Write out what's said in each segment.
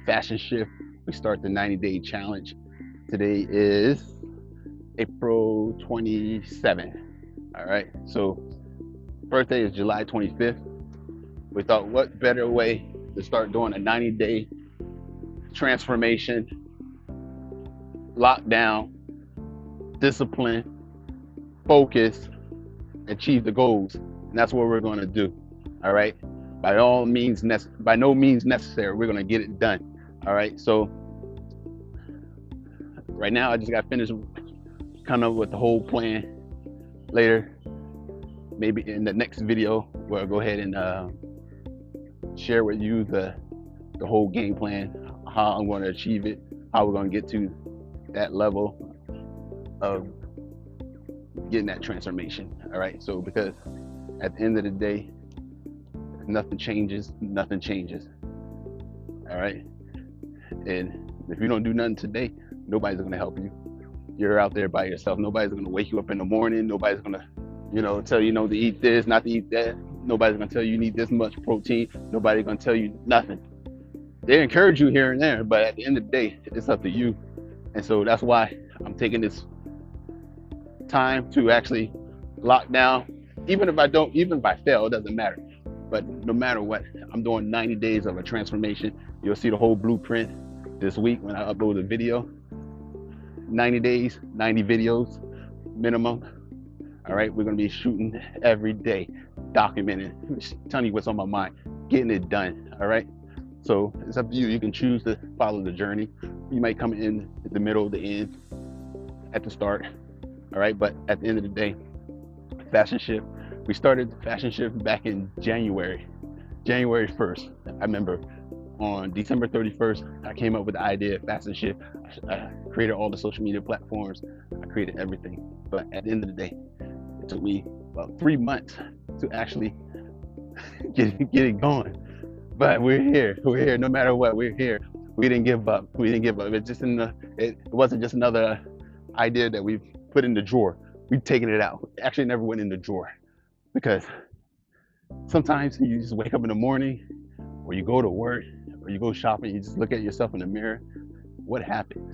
fashion shift. We start the 90-day challenge. Today is April 27th. All right. So birthday is July 25th. We thought, what better way to start doing a 90-day transformation, lockdown, discipline, focus, achieve the goals, and that's what we're going to do. All right. By no means necessary. We're going to get it done. All right. So right now, I just got finished coming up with the whole plan. Later, maybe in the next video, we'll go ahead and share with you the whole game plan, how I'm going to achieve it, how we're going to get to that level of getting that transformation. All right. So because at the end of the day, nothing changes. All right. And if you don't do nothing today, nobody's going to help you. You're out there by yourself. Nobody's going to wake you up in the morning. Nobody's going to, tell you to eat this, not to eat that. Nobody's going to tell you need this much protein. Nobody's going to tell you nothing. They encourage you here and there, but at the end of the day, it's up to you. And so that's why I'm taking this time to actually lock down. Even if I fail, it doesn't matter. But no matter what, I'm doing 90 days of a transformation. You'll see the whole blueprint this week when I upload a video. 90 days, 90 videos minimum. All right, we're gonna be shooting every day, documenting, telling you what's on my mind, getting it done. All right, so it's up to you. You can choose to follow the journey. You might come in at the middle, the end, at the start. All right, but at the end of the day, fashion shift. We started fashion shift back in January 1st. I remember on December 31st, I came up with the idea of fashion shift. I created all the social media platforms. I created everything. But at the end of the day, it took me about 3 months to actually get it going. But we're here. No matter what, we're here. We didn't give up. It wasn't just another idea that we've put in the drawer. We've taken it out. It actually never went in the drawer. Because sometimes you just wake up in the morning, or you go to work, or you go shopping, you just look at yourself in the mirror. What happened?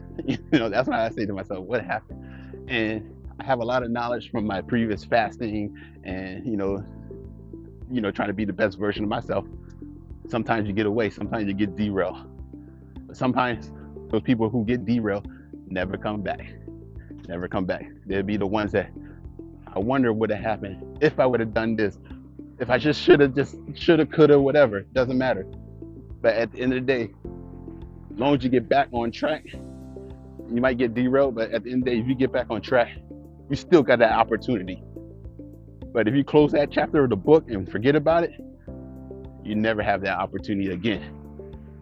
That's why I say to myself, what happened? And I have a lot of knowledge from my previous fasting and, trying to be the best version of myself. Sometimes you get away, sometimes you get derailed. But sometimes those people who get derailed never come back. They'll be the ones that I wonder what would have happened if I would have done this. If I shoulda, coulda, whatever. Doesn't matter. But at the end of the day, as long as you get back on track, you might get derailed, but at the end of the day, if you get back on track, you still got that opportunity. But if you close that chapter of the book and forget about it, you never have that opportunity again.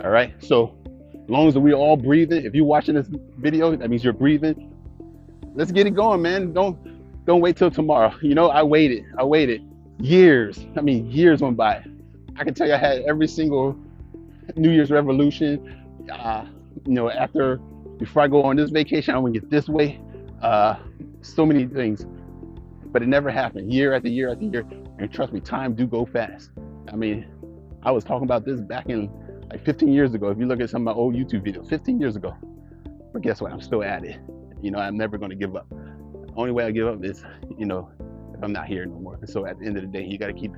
All right? So as long as we're all breathing, if you're watching this video, that means you're breathing. Let's get it going, man. Don't wait till tomorrow. I waited years. Years went by. I can tell you I had every single New Year's resolution. Before I go on this vacation, I want to get this way. So many things, but it never happened. Year after year after year, and trust me, time do go fast. I was talking about this back in like 15 years ago. If you look at some of my old YouTube videos, 15 years ago. But guess what? I'm still at it. I'm never going to give up. The only way I give up is, if I'm not here no more. So at the end of the day, you got to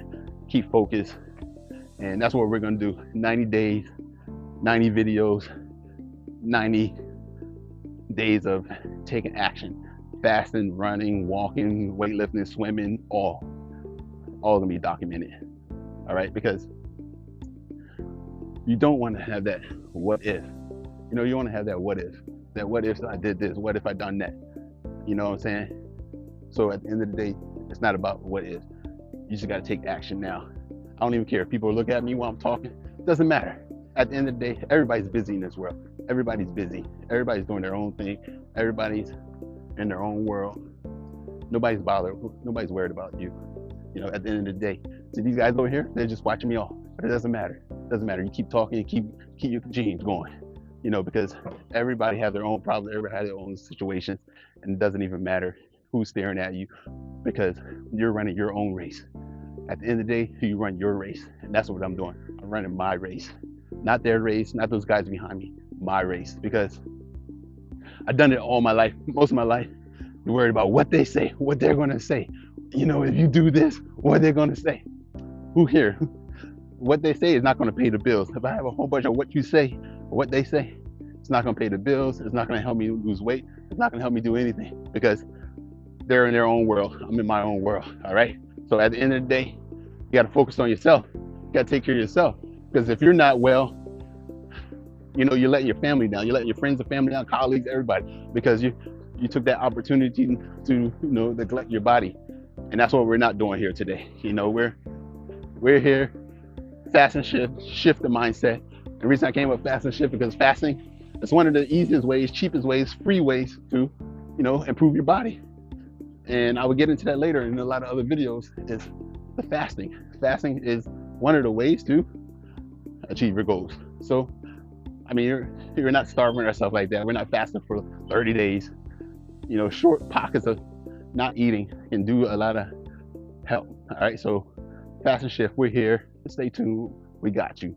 keep focused, and that's what we're going to do. 90 days, 90 videos, 90 days of taking action, fasting, running, walking, weightlifting, swimming, all gonna be documented. All right, because you don't want to have that what if. You want to have that what if I did this, what if I done that. You know what I'm saying? So at the end of the day, it's not about what if. You just got to take action now. I don't even care if people look at me while I'm talking. It doesn't matter. At the end of the day, everybody's busy in this world. Everybody's busy. Everybody's doing their own thing. Everybody's in their own world. Nobody's bothered. Nobody's worried about you. At the end of the day. So these guys over here, they're just watching me off. But it doesn't matter. It doesn't matter. You keep talking, keep your genes going. Because everybody have their own problems, everybody has their own situations, and it doesn't even matter who's staring at you, because you're running your own race. At the end of the day, you run your race, and that's what I'm doing. I'm running my race. not their race, not those guys behind me, my race. Because I've done it all my life, most of my life. You're worried about what they say, what they're gonna say. You know, if you do this, what they're gonna say. Who here? What they say is not gonna pay the bills. If I have a whole bunch of what you say, or what they say, it's not gonna pay the bills. It's not gonna help me lose weight. It's not gonna help me do anything because they're in their own world. I'm in my own world. All right. So at the end of the day, you got to focus on yourself. You got to take care of yourself. Because if you're not well, you know, you're letting your family down. You're letting your friends and family down, colleagues, everybody, because you took that opportunity to, you know, neglect your body. And that's what we're not doing here today. You know, we're here, fast and shift the mindset. The reason I came up fast and shift because fasting is one of the easiest ways, cheapest ways, free ways to, you know, improve your body. And I will get into that later in a lot of other videos, is the fasting. Fasting is one of the ways to achieve your goals. So, I mean, you're not starving ourselves like that. We're not fasting for 30 days. You know, short pockets of not eating can do a lot of help. All right, so fast and shift, we're here. Stay tuned. We got you.